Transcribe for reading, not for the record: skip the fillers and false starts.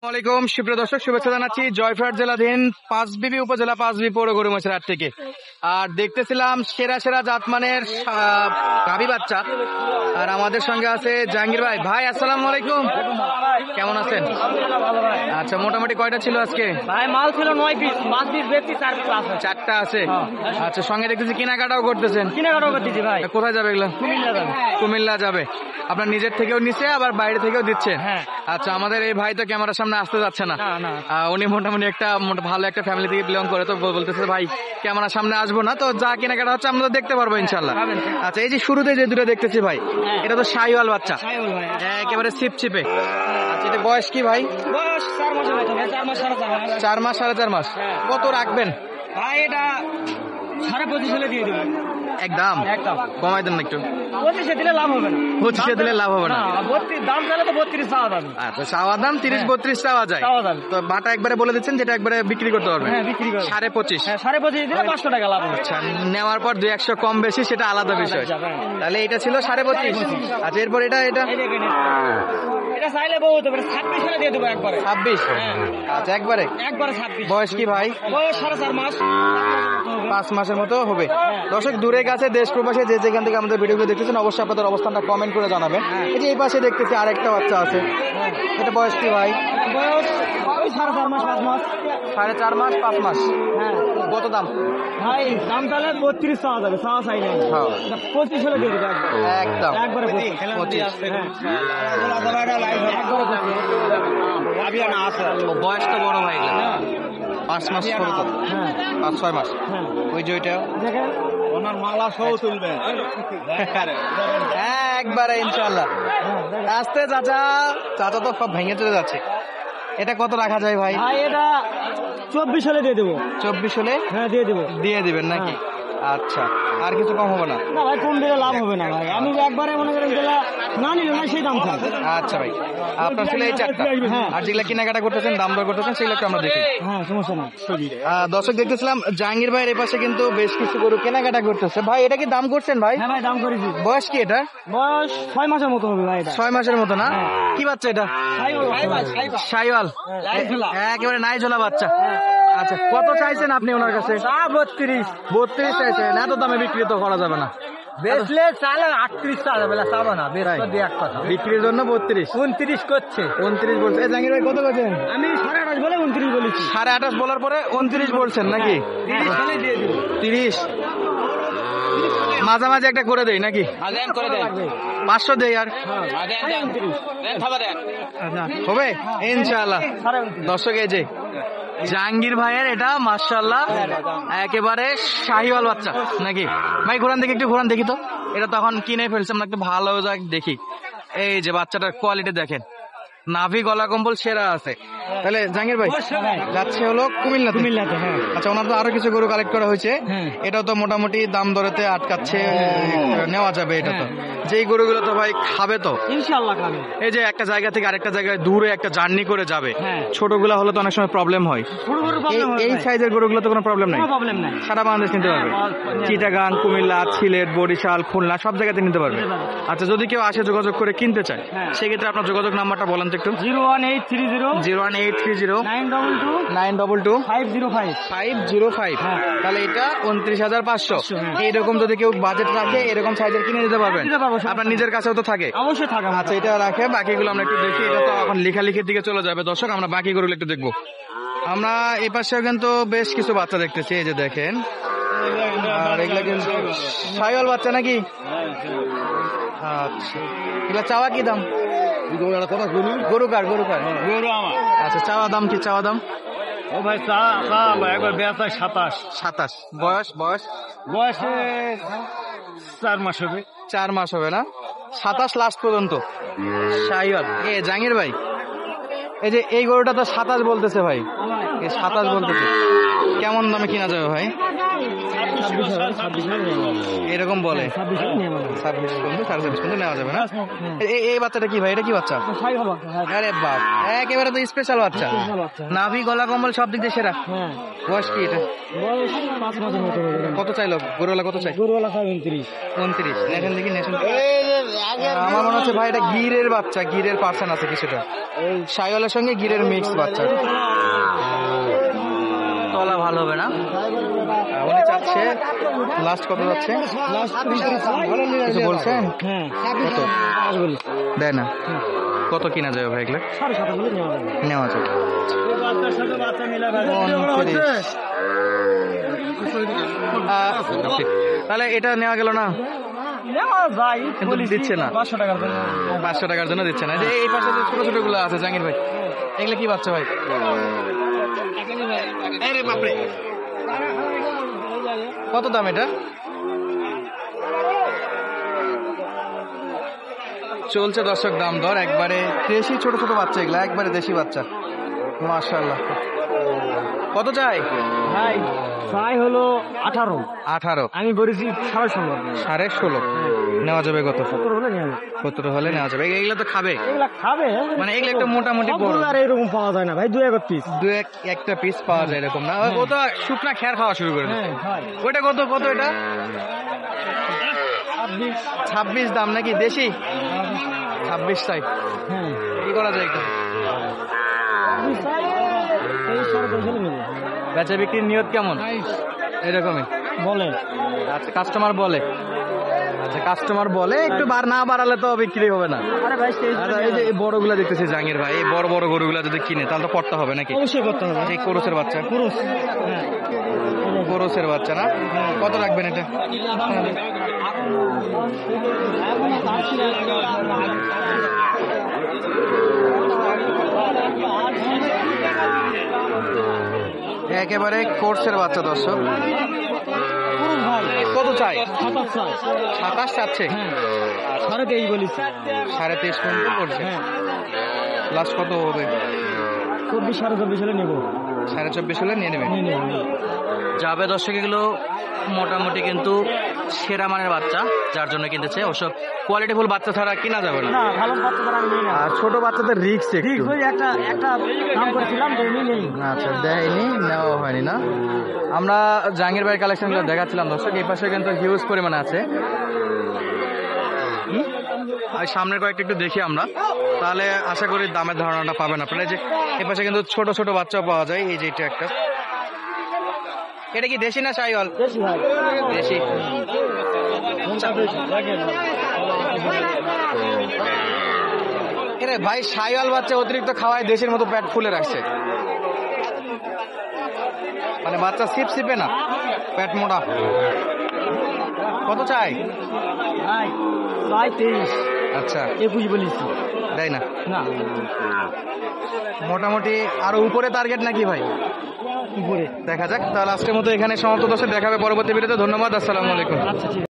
আসসালামাইকুম সুপ্রিয় দর্শক, শুভেচ্ছা জানাচ্ছি জয়পুরহাট জেলাধীন পাঁচবিবি উপজেলা পাঁচবি পৌর গরুমাছের হাট থেকে। আর দেখতেছিলাম সেরা সেরা জাতমানের গাভী বাচ্চা। আর আমাদের সঙ্গে আছে জাহাঙ্গীর ভাই। ভাই আসসালামু আলাইকুম, কেমন আছেন? আচ্ছা, মোটামুটি কয়টা ছিল আজকে? ভাই মাল ছিল 9 পিস, 5 পিস বেচছি, 4 পিস আছে। 4টা আছে। আচ্ছা, সঙ্গে দেখতেছি কেনাকাটাও করতেছেন। কেনাকাটাও করতেছি ভাই। কোথায় যাবে এগুলো? কুমিল্লা যাবে। কুমিল্লা যাবে। আপনার নিজের থেকেও নিচ্ছে, আবার বাইরে থেকেও দিচ্ছে। হ্যাঁ। আচ্ছা, আমাদের এই ভাই তো ক্যামেরার সামনে আসতে যাচ্ছে না। না। উনি মোটামুটি ভালো একটা ফ্যামিলি থেকে বিলং করে, তো বলতেছে ভাই ক্যামেরার সামনে আসবো না, তো যা কেনাকাটা হচ্ছে আমরা তো দেখতে পারবো ইনশাল্লাহ। আচ্ছা, এই যে শুরুতে যে দুটো দেখতেছি ভাই, এটা তো শাহিওয়াল বাচ্চা, একেবারে ছিপছিপে। আচ্ছা, এটা বয়স কি ভাই? বয়স 4 মাসের মতো ভাই, 4 মাস 4.5 মাস। 4 মাস 4.5 মাস। কত রাখবেন ভাই এটা 25.5 হলে দিয়ে দেবেন। একদম কমাই দেন না একটু। 25 দিলে লাভ হবে না। 25 দিলে লাভ হবে না। 32 দাম চাইলে তো 32 চাওয়া দাম। আচ্ছা, চাওয়া দাম 30-32 চাওয়া যায়। তো বাটা একবারে বলে দিচ্ছেন যেটা একবারে বিক্রি করতে পারবেন। হ্যাঁ, বিক্রি করব। 25.5। হ্যাঁ, 25.5 দিলে 500 টাকা লাভ হবে। আচ্ছা, নেওয়ার পর 2-100 কম বেশি সেটা আলাদা বিষয়। তাহলে এটা ছিল 25.5। আচ্ছা, এরপর এটা এই দেখেন, এটা চাইলে বহুত হবে, 26 হলে দিয়ে দেবো একবারে। 26। আচ্ছা, একবারে 26। বয়স কি ভাই? বয়স 4.5 মাস। 5 মাসের মতো হবে। দর্শক, দূরে কাছে দেশ প্রবাসে যে যেখান থেকে আমাদের ভিডিওগুলো দেখতেছেন, অবশ্যই আপনাদের অবস্থানটা কমেন্ট করে জানাবেন। এই যে এই পাশে দেখতেছি আরেকটা বাচ্চা আছে, এটা বয়স কি ভাই? বয়স 4.5 মাস 5 মাস। 4.5 মাস 5 মাস। হ্যাঁ। কত দাম? ভাই দাম তাহলে 32 চাওয়া যাবে, চাওয়া চাই নাই। হ্যাঁ। 25 হলে দিয়ে দেবো একদম একবারে 25। বয়স তো বড় ভাই, 5 মাস ষোলো তো। হ্যাঁ 5-6 মাস। ওই যে ওইটা দেখেন, ওনার মালা সহ তুলবে একবারে ইনশাল্লাহ। আস্তে চাচা তো সব ভেঙে চলে যাচ্ছে। এটা কত রাখা যায় ভাই? ভাই এটা 24 হলে দিয়ে দেবো। 24 হলে হ্যাঁ, দিয়ে দেবো। দিয়ে দিবেন নাকি? আচ্ছা, আর কিছু কম হবে না? না ভাই, কম দিলে লাভ হবে না ভাই। আমি একবারে মনে করেন যেটা না নিলে না সেই দাম থাকবে। আচ্ছা ভাই, আপনার ছিল এই 4টা। হ্যাঁ। আর যেগুলা কেনাকাটা করতেছেন, দাম দর করতেছেন, সেগুলো একটু আমরা দেখি। হ্যাঁ, সমস্যা না। দর্শক, দেখতেছিলাম জাহাঙ্গীর ভাইয়ের এপাশে কিন্তু বেশ কিছু গরু কেনাকাটা করতেছে। ভাই, এটা কি দাম করছেন ভাই? হ্যাঁ ভাই, দাম করেছি। বয়স কি এটা? বয়স 6 মাসের মতো হবে ভাই এটা। 6 মাসের মতো না? কি বাচ্চা এটা? শাহিওয়াল, একেবারে নাই ঝোলা বাচ্চা। আচ্ছা, কত চাইছেন আপনি ওনার কাছে? 32 চাইছেন। এত দামে বিক্রি তো করা যাবে না। বেচলে চালে 38 চাওয়া যাবে, চাবো না। বেশ করে দিয়ে এক কথা। বিক্রির জন্য 32। 29 করছে। 29 বলছে। জাহাঙ্গীর ভাই কত বলছেন? আমি 28.5 বলে 29 বলেছি। 28.5 বলার পরে 29 বলছেন নাকি? 30 হলে দিয়ে দিব। 30 মাঝামাঝি একটা করে দেই নাকি? করে দেন। 500 দেই আর হবে ইনশাআল্লাহ। দর্শক, এই যে জাহাঙ্গীর ভাইয়ের এটা মাশাআল্লাহ একেবারে শাহিওয়াল বাচ্চা নাকি ভাই? ঘোরান দেখি, একটু ঘোরান দেখি তো। এটা তখন কিনে ফেলছে, আমরা একটু ভালো যাক দেখি। এই যে বাচ্চাটার কোয়ালিটি দেখেন, নাভি গলা কম্বল সেরা আছে। তাহলে জাহাঙ্গীর ভাই যাচ্ছে হলো কুমিল্লাতে। হ্যাঁ। আচ্ছা, ওনার তো আরো কিছু গরু কালেক্ট করা হয়েছে। হ্যাঁ। এটাও তো মোটামুটি দাম দরেতে আটকাচ্ছে, নেওয়া যাবে এটা তো। যেই গরুগুলো তো ভাই খাবে তো ইনশাআল্লাহ খাবে। এই যে একটা জায়গা থেকে আরেকটা জায়গায় দূরে একটা জার্নি করে যাবে। হ্যাঁ। ছোটগুলা হলে তো অনেক সময় প্রবলেম হয়। এই সাইজের গরুগুলো তো কোনো প্রবলেম নাই, কোনো প্রবলেম নাই। সারা বাংলাদেশ নিতে পারবে। চিটাগাং, কুমিল্লা, সিলেট, বরিশাল, খুলনা সব জায়গাতে নিতে পারবে। আচ্ছা, যদি কেউ আসে যোগাযোগ করে কিনতে চায়, সেক্ষেত্রে আপনার যোগাযোগ নাম্বারটা বলেন তো একটু। 01830 01830 922 922 505 505। তাহলে এটা 29,500। এইরকম যদি কেউ বাজেট রাখে, এরকম সাইজের কিনে নিতে পারবেন। নিতে পারবো। আপনার নিজের কাছেও তো থাকে। অবশ্যই থাকা। আচ্ছা, এটা রাখে, বাকিগুলো আমরা একটু দেখি। এটা তো এখন লেখালেখির দিকে চলে যাবে। দর্শক, আমরা বাকি গরুগুলো একটু দেখবো। আমরা এই পাশে কিন্তু বেশ কিছু বাচ্চা দেখতেছি, এই যে দেখেন। আর এগুলা কিন্তু শাহিওয়াল বাচ্চা নাকি? আচ্ছা, এগুলা চাওয়া কি দাম? গরু কার? গরু আমার। আচ্ছা, চাওয়া দাম কি? চাওয়া দাম ও ভাই একবার বেচা 27। বয়স বয়সে 4 মাস হবে। 4 মাস হবে না? 27 লাস্ট পর্যন্ত শাহিওয়াল। জাহাঙ্গীর ভাই, এই যে এই গরুটা তো 27 বলতেছে ভাই, এই 27 বলতেছে, কেমন দামে কিনা যাবে ভাই? 26 এরকম বলে 26 পর্যন্ত, 26.5 পর্যন্ত নেওয়া যাবে না? এই বাচ্চাটা কি ভাই? এটা কি বাচ্চা? আরে বাপ, একেবারে তো স্পেশাল বাচ্চা। নাভি গলা কম্বল সব দিক দিয়ে সেরা। বয়স কি এটা? 5 মাসের মতো। কত চাইলো গরুওয়ালা? কত চাই? গরুওয়ালা 29। 29। নেশন দেখি, নেশন আমার মনে হচ্ছে ভাই এটা গিরের বাচ্চা, গিরের পার্সেন্ট আছে কিছুটা, শাহিওয়ালের সঙ্গে গিরের মিক্স বাচ্চা। তলা ভালো হবে না। উনি চাচ্ছে লাস্ট কত যাচ্ছে কিছু বলছেন? কত দেয় না? কত কিনা যাবে ভাই এগুলো? নেওয়া যাবে 29। তাহলে এটা নেওয়া গেল না, কিন্তু দিচ্ছে না। 500 টাকার জন্য দিচ্ছে না। যে এই পাশে যে ছোট ছোট গুলো আছে জাহাঙ্গীর ভাই, এগুলো কি বাচ্চা ভাই? কত দাম এটা? চলছে দর্শক দাম দর, একবারে দেশি ছোট ছোট বাচ্চা, এগুলা একবারে দেশি বাচ্চা মাশাআল্লাহ। কত চাই ভাই? প্রায় হলো 18। 18 আমি বলেছি 16.5। 16.5 নেওয়া যাবে কত? 17 হলে নেওয়া যাবে। 17 হলে নেওয়া যাবে। এগুলো তো খাবে, এগুলা খাবে, মানে এগুলো একটা মোটামুটি বড়। আর এরকম পাওয়া যায় না ভাই, 2-1 পিস। একটা পিস পাওয়া যায় এরকম না? ও তো শুকনা খেয়ার খাওয়া শুরু করে দিচ্ছে। ওইটা কত কত এটা? 26 দাম নাকি? দেশি 26 চাই। কি করা যায় একটু? বেচা বিক্রির নিয়ত কেমন? এরকমই বলে। আচ্ছা কাস্টমার বলে, আচ্ছা কাস্টমার বলে একটু না বাড়ালে তো বিক্রি হবে না। আচ্ছা এই যে বড়গুলা দেখতেছি জাহাঙ্গীর ভাই, এই বড় বড় গরুগুলা যদি কিনে তাহলে তো পড়তে হবে নাকি? অবশ্যই করতে হবে। এই কোরসের বাচ্চা, কোরসের বাচ্চা না? কত রাখবেন এটা? একেবারে কোর্সের বাচ্চা দর্শক। কত চাই? 27 চাচ্ছে। 23 বলিস। 23.5 পর্যন্ত পড়ছে। লাস্ট কত হবে? 24 24.5 হলে নেবো। 24.5 হলে নিয়ে নেবে যাবে দর্শক। এগুলো মোটামুটি কিন্তু সেরা মানের বাচ্চা, যার জন্য কিনতেছে। অবশ্য কোয়ালিটিফুল বাচ্চা ছাড়া কিনা যাবে না। ভালো বাচ্চা ছাড়া আমি নেই না। আর ছোট বাচ্চাদের রিস্ক একটু। একটা দাম করেছিলাম তো নেই। আচ্ছা দেয়নি, নেওয়া হয়নি না। আমরা জাহাঙ্গীর ভাইয়ের কালেকশনগুলো দেখাচ্ছিলাম দর্শক। এই পাশে কিন্তু হিউজ পরিমাণে আছে। আর সামনের কয়েকটা একটু দেখি আমরা, তাহলে আশা করি দামের ধারণাটা পাবেন আপনারা। যে এ পাশে কিন্তু ছোট ছোট বাচ্চাও পাওয়া যায়। এই যে এটা একটা, এটা কি দেশি না শাহিওয়াল? দেশি। এরে ভাই শাহিওয়াল বাচ্চা অতিরিক্ত খাওয়ায় দেশের মতো পেট ফুলে রাখছে, মানে বাচ্চা সিপ সিপে না, পেট মোটা। কত চাই? 23। আচ্ছা 21 বলিস। দেয় না? না মোটামুটি আরো উপরে টার্গেট নাকি ভাই? উপরে। দেখা যাক। তাহলে আজকের মতো এখানে সমাপ্ত। দর্শক দেখাবে পরবর্তী ভিডিওতে। ধন্যবাদ, আসসালামু আলাইকুম। আচ্ছা ঠিক আছে।